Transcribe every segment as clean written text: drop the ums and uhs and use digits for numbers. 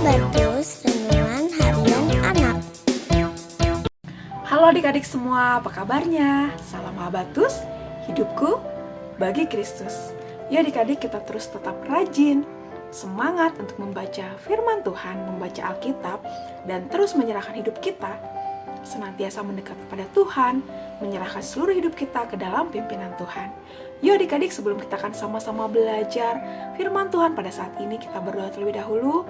Abatus Renungan Harian Anak. Halo adik-adik semua, apa kabarnya? Salam Abatus, hidupku bagi Kristus. Ya adik-adik, kita terus tetap rajin, semangat untuk membaca firman Tuhan, membaca Alkitab, dan terus menyerahkan hidup kita senantiasa mendekat kepada Tuhan, menyerahkan seluruh hidup kita ke dalam pimpinan Tuhan. Yuk adik-adik, sebelum kita akan sama-sama belajar firman Tuhan pada saat ini, kita berdoa terlebih dahulu.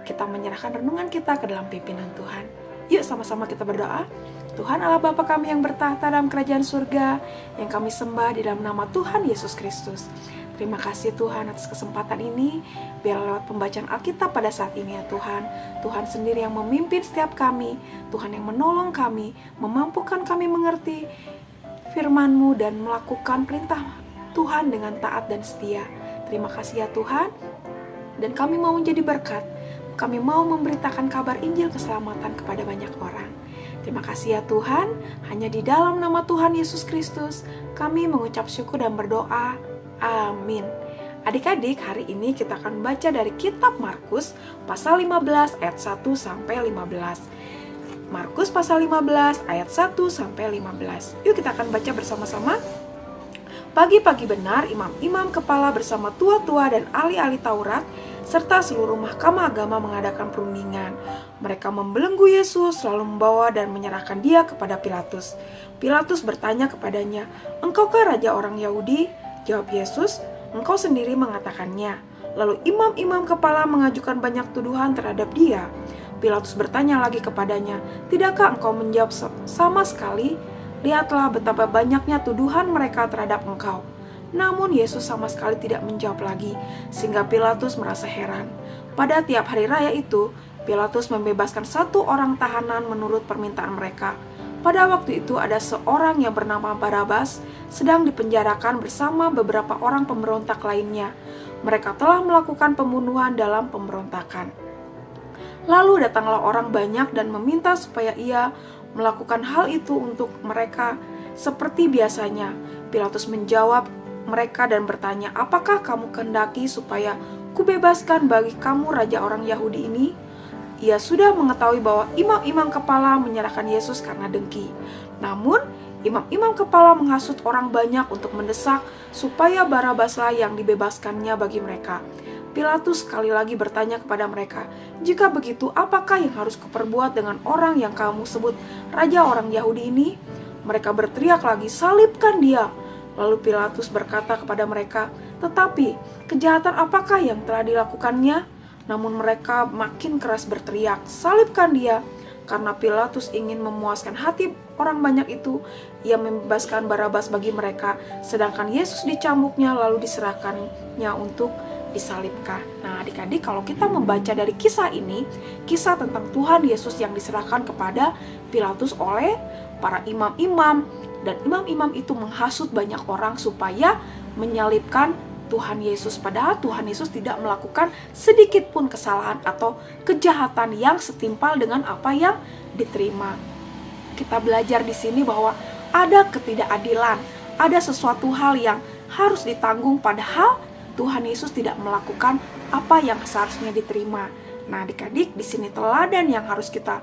Kita menyerahkan renungan kita ke dalam pimpinan Tuhan. Yuk sama-sama kita berdoa. Tuhan Allah Bapa kami yang bertahta dalam kerajaan surga, yang kami sembah di dalam nama Tuhan Yesus Kristus. Terima kasih Tuhan atas kesempatan ini, biar lewat pembacaan Alkitab pada saat ini ya Tuhan. Tuhan sendiri yang memimpin setiap kami, Tuhan yang menolong kami, memampukan kami mengerti firman-Mu dan melakukan perintah Tuhan dengan taat dan setia. Terima kasih ya Tuhan, dan kami mau menjadi berkat. Kami mau memberitakan kabar Injil keselamatan kepada banyak orang. Terima kasih ya Tuhan, hanya di dalam nama Tuhan Yesus Kristus kami mengucap syukur dan berdoa. Amin. Adik-adik, hari ini kita akan baca dari kitab Markus pasal 15 ayat 1 sampai 15. Markus pasal 15 ayat 1 sampai 15. Yuk kita akan baca bersama-sama. Pagi-pagi benar, imam-imam kepala bersama tua-tua dan ahli-ahli Taurat serta seluruh mahkamah agama mengadakan perundingan. Mereka membelenggu Yesus, lalu membawa dan menyerahkan dia kepada Pilatus. Pilatus bertanya kepadanya, "Engkaukah raja orang Yahudi?" Jawab Yesus, "Engkau sendiri mengatakannya." Lalu imam-imam kepala mengajukan banyak tuduhan terhadap dia. Pilatus bertanya lagi kepadanya, "Tidakkah engkau menjawab sama sekali? Lihatlah betapa banyaknya tuduhan mereka terhadap engkau." Namun Yesus sama sekali tidak menjawab lagi, sehingga Pilatus merasa heran. Pada tiap hari raya itu, Pilatus membebaskan satu orang tahanan menurut permintaan mereka. Pada waktu itu ada seorang yang bernama Barabas sedang dipenjarakan bersama beberapa orang pemberontak lainnya. Mereka telah melakukan pembunuhan dalam pemberontakan. Lalu datanglah orang banyak dan meminta supaya ia melakukan hal itu untuk mereka seperti biasanya. Pilatus menjawab mereka dan bertanya, "Apakah kamu kehendaki supaya kubebaskan bagi kamu raja orang Yahudi ini?" Ia sudah mengetahui bahwa imam-imam kepala menyerahkan Yesus karena dengki. Namun, imam-imam kepala menghasut orang banyak untuk mendesak supaya Barabaslah yang dibebaskannya bagi mereka. Pilatus sekali lagi bertanya kepada mereka, "Jika begitu, apakah yang harus kuperbuat dengan orang yang kamu sebut raja orang Yahudi ini?" Mereka berteriak lagi, "Salibkan dia!" Lalu Pilatus berkata kepada mereka, "Tetapi kejahatan apakah yang telah dilakukannya?" Namun mereka makin keras berteriak, "Salibkan dia!" Karena Pilatus ingin memuaskan hati orang banyak itu, ia membebaskan Barabas bagi mereka, sedangkan Yesus dicambuknya lalu diserahkannya untuk disalibkan. Nah adik-adik, kalau kita membaca dari kisah ini, kisah tentang Tuhan Yesus yang diserahkan kepada Pilatus oleh para imam-imam, dan imam-imam itu menghasut banyak orang supaya menyalibkan Tuhan Yesus, padahal Tuhan Yesus tidak melakukan sedikit pun kesalahan atau kejahatan yang setimpal dengan apa yang diterima. Kita belajar di sini bahwa ada ketidakadilan, ada sesuatu hal yang harus ditanggung, padahal Tuhan Yesus tidak melakukan apa yang seharusnya diterima. Nah, adik-adik, di sini teladan yang harus kita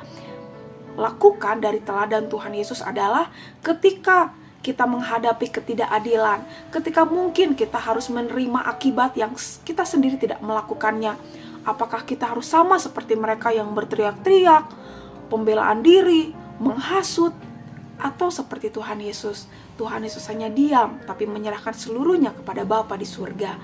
lakukan dari teladan Tuhan Yesus adalah ketika kita menghadapi ketidakadilan, ketika mungkin kita harus menerima akibat yang kita sendiri tidak melakukannya. Apakah kita harus sama seperti mereka yang berteriak-teriak, pembelaan diri, menghasut, atau seperti Tuhan Yesus? Tuhan Yesus hanya diam, tapi menyerahkan seluruhnya kepada Bapa di surga.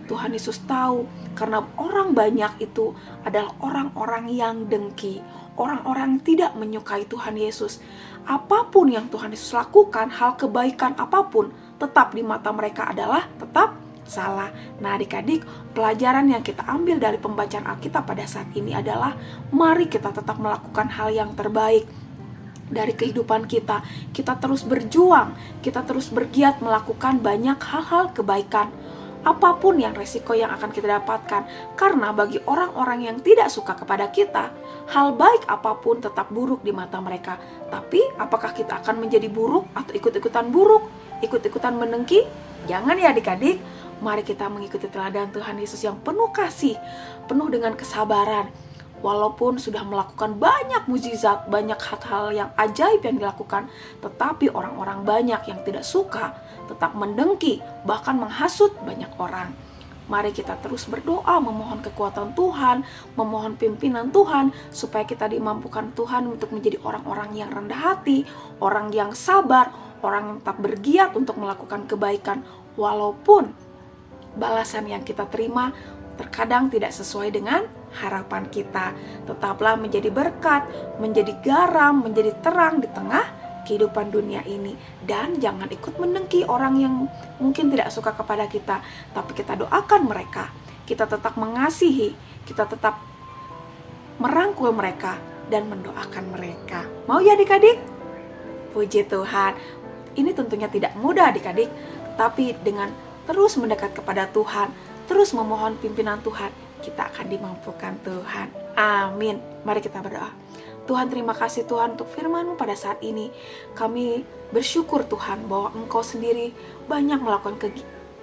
Tuhan Yesus tahu, karena orang banyak itu adalah orang-orang yang dengki, orang-orang yang tidak menyukai Tuhan Yesus. Apapun yang Tuhan Yesus lakukan, hal kebaikan apapun, tetap di mata mereka adalah tetap salah. Nah adik-adik, pelajaran yang kita ambil dari pembacaan Alkitab pada saat ini adalah, mari kita tetap melakukan hal yang terbaik dari kehidupan kita. Kita terus berjuang, kita terus bergiat melakukan banyak hal-hal kebaikan. Apapun yang resiko yang akan kita dapatkan, karena bagi orang-orang yang tidak suka kepada kita, hal baik apapun tetap buruk di mata mereka. Tapi apakah kita akan menjadi buruk atau ikut-ikutan buruk, ikut-ikutan mendengki? Jangan ya adik-adik. Mari kita mengikuti teladan Tuhan Yesus yang penuh kasih, penuh dengan kesabaran. Walaupun sudah melakukan banyak mukjizat, banyak hal-hal yang ajaib yang dilakukan, tetapi orang-orang banyak yang tidak suka, tetap mendengki, bahkan menghasut banyak orang. Mari kita terus berdoa, memohon kekuatan Tuhan, memohon pimpinan Tuhan, supaya kita dimampukan Tuhan untuk menjadi orang-orang yang rendah hati, orang yang sabar, orang yang tetap bergiat untuk melakukan kebaikan, walaupun balasan yang kita terima terkadang tidak sesuai dengan harapan kita. Tetaplah menjadi berkat, menjadi garam, menjadi terang di tengah kehidupan dunia ini. Dan jangan ikut mendengki orang yang mungkin tidak suka kepada kita, tapi kita doakan mereka. Kita tetap mengasihi, kita tetap merangkul mereka dan mendoakan mereka. Mau ya adik-adik? Puji Tuhan. Ini tentunya tidak mudah adik-adik, tetapi dengan terus mendekat kepada Tuhan, terus memohon pimpinan Tuhan, kita akan dimampukan Tuhan. Amin. Mari kita berdoa. Tuhan, terima kasih Tuhan untuk firman-Mu pada saat ini. Kami bersyukur Tuhan bahwa Engkau sendiri banyak melakukan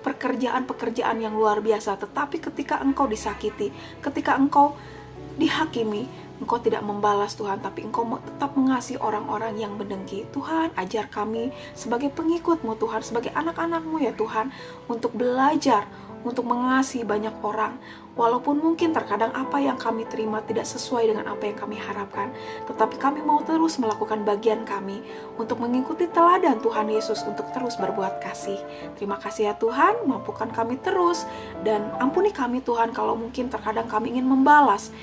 pekerjaan-pekerjaan yang luar biasa. Tetapi ketika Engkau disakiti, ketika Engkau dihakimi, Engkau tidak membalas Tuhan, tapi Engkau tetap mengasihi orang-orang yang mendengki. Tuhan, ajar kami sebagai pengikut-Mu Tuhan, sebagai anak-anak-Mu ya Tuhan, untuk belajar, untuk mengasihi banyak orang. Walaupun mungkin terkadang apa yang kami terima tidak sesuai dengan apa yang kami harapkan, tetapi kami mau terus melakukan bagian kami untuk mengikuti teladan Tuhan Yesus untuk terus berbuat kasih. Terima kasih ya Tuhan, mampukan kami terus, dan ampuni kami Tuhan kalau mungkin terkadang kami ingin membalas,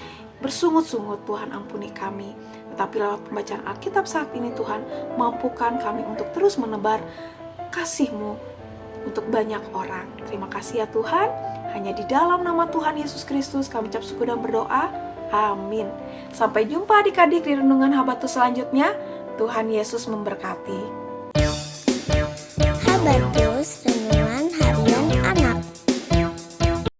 bersungut-sungut. Tuhan, ampuni kami. Tetapi lewat pembacaan Alkitab saat ini Tuhan, mampukan kami untuk terus menebar kasih-Mu untuk banyak orang. Terima kasih ya Tuhan. Hanya di dalam nama Tuhan Yesus Kristus kami ucap syukur dan berdoa. Amin. Sampai jumpa adik-adik di renungan Habatus selanjutnya. Tuhan Yesus memberkati. Habatus